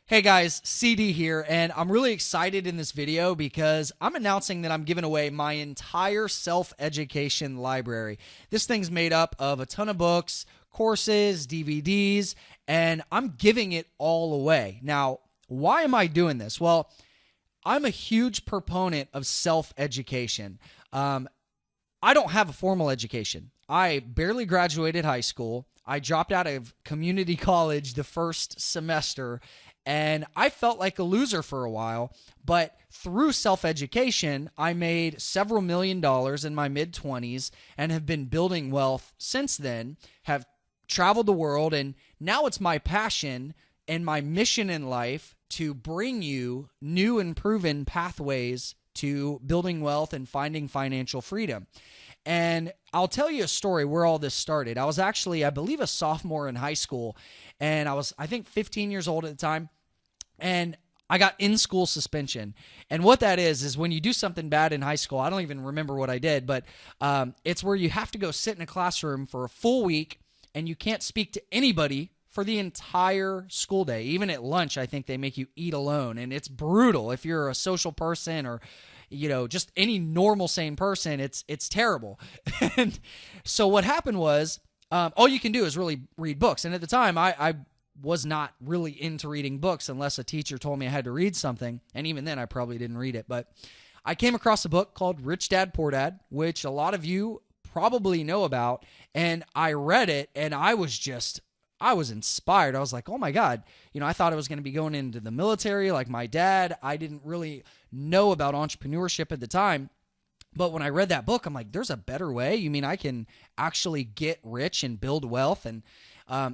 Hey guys, CD here, and I'm really excited in this video because I'm announcing that I'm giving away my entire self-education library. This thing's made up of a ton of books, courses, DVDs, and I'm giving it all away. Now, why am I doing this? Well, I'm a huge proponent of self-education. Um, I don't have a formal education. I barely graduated high school. I dropped out of community college the first semester, and I felt like a loser for a while. But through self education, I made several $1,000,000 in my mid 20s and have been building wealth since then, have traveled the world, and now it's my passion and my mission in life to bring you new and proven pathways to building wealth and finding financial freedom. And I'll tell you a story where all this started. I was actually, I believe, a sophomore in high school, and I think, 15 years old at the time, and I got in-school suspension. And what that is when you do something bad in high school. I don't even remember what I did, but it's where you have to go sit in a classroom for a full week, and you can't speak to anybody for the entire school day. Even at lunch, I think they make you eat alone, and it's brutal. If you're a social person or just any normal sane person, it's terrible. And so what happened was, all you can do is really read books. And at the time, I was not really into reading books unless a teacher told me I had to read something. And even then, I probably didn't read it. But I came across a book called Rich Dad, Poor Dad, which a lot of you probably know about. And I read it, and I was inspired. I was like, oh my God, I thought I was going to be going into the military like my dad. I didn't really know about entrepreneurship at the time. But when I read that book, I'm like, there's a better way. You mean I can actually get rich and build wealth? And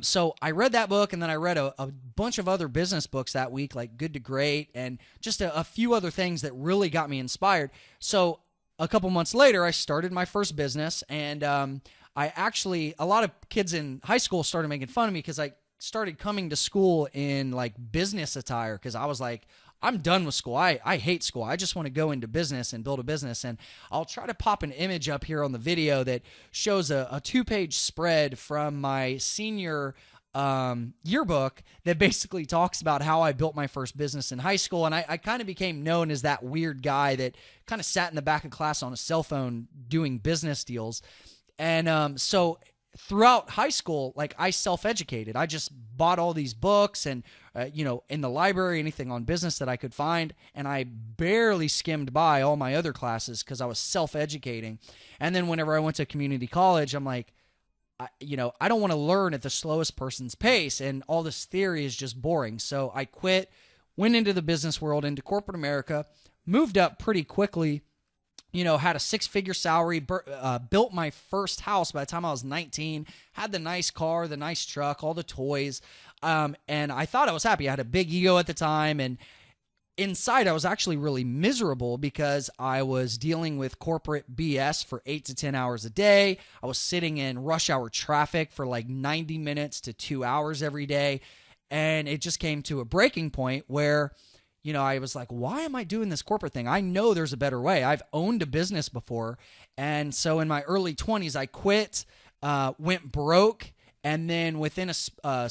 so I read that book, and then I read a bunch of other business books that week, like Good to Great, and just a few other things that really got me inspired. So a couple months later, I started my first business, and a lot of kids in high school started making fun of me because I started coming to school in like business attire, because I was like, I'm done with school. I hate school. I just want to go into business and build a business. And I'll try to pop an image up here on the video that shows a 2-page spread from my senior yearbook that basically talks about how I built my first business in high school. And I kind of became known as that weird guy that kind of sat in the back of class on a cell phone doing business deals. And so throughout high school, like, I self-educated. I just bought all these books and, in the library, anything on business that I could find. And I barely skimmed by all my other classes because I was self-educating. And then whenever I went to community college, I'm like, I don't want to learn at the slowest person's pace. And all this theory is just boring. So I quit, went into the business world, into corporate America, moved up pretty quickly. Had a 6-figure salary, built my first house by the time I was 19, had the nice car, the nice truck, all the toys, and I thought I was happy. I had a big ego at the time, and inside I was actually really miserable because I was dealing with corporate BS for 8 to 10 hours a day. I was sitting in rush hour traffic for like 90 minutes to 2 hours every day, and it just came to a breaking point where I was like, why am I doing this corporate thing? I know there's a better way. I've owned a business before. And so in my early 20s, I quit, went broke, and then within a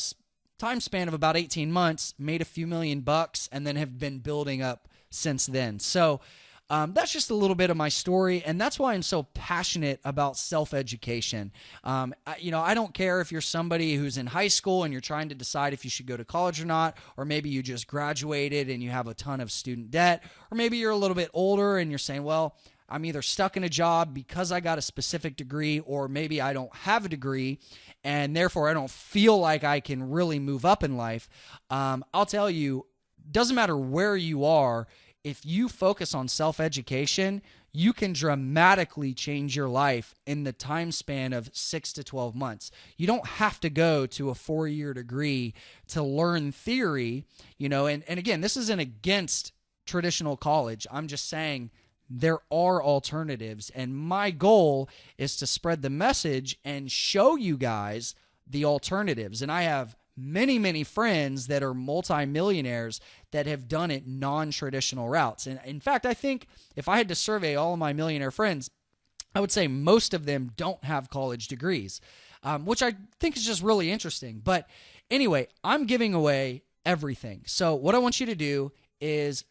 time span of about 18 months, made a few $1,000,000, and then have been building up since then. So that's just a little bit of my story, and that's why I'm so passionate about self-education. I don't care if you're somebody who's in high school and you're trying to decide if you should go to college or not, or maybe you just graduated and you have a ton of student debt, or maybe you're a little bit older and you're saying, well, I'm either stuck in a job because I got a specific degree, or maybe I don't have a degree, and therefore I don't feel like I can really move up in life. I'll tell you, doesn't matter where you are, if you focus on self-education, you can dramatically change your life in the time span of 6 to 12 months. You don't have to go to a 4-year degree to learn theory, and again, this isn't against traditional college. I'm just saying there are alternatives, and my goal is to spread the message and show you guys the alternatives. And I have many, many friends that are multimillionaires that have done it non-traditional routes. And in fact, I think if I had to survey all of my millionaire friends, I would say most of them don't have college degrees, which I think is just really interesting. But anyway, I'm giving away everything. So what I want you to do is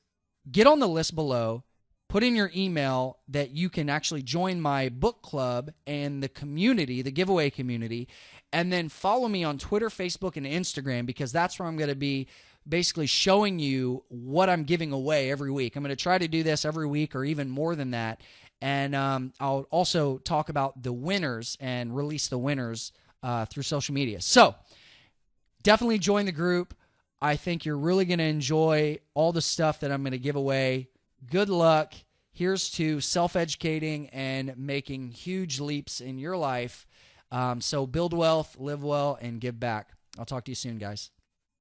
get on the list below, put in your email that you can actually join my book club and the community, the giveaway community, and then follow me on Twitter, Facebook, and Instagram, because that's where I'm going to be basically showing you what I'm giving away every week. I'm going to try to do this every week or even more than that. And I'll also talk about the winners and release the winners through social media. So definitely join the group. I think you're really going to enjoy all the stuff that I'm going to give away. Good luck. Here's to self-educating and making huge leaps in your life. So build wealth, live well, and give back. I'll talk to you soon, guys.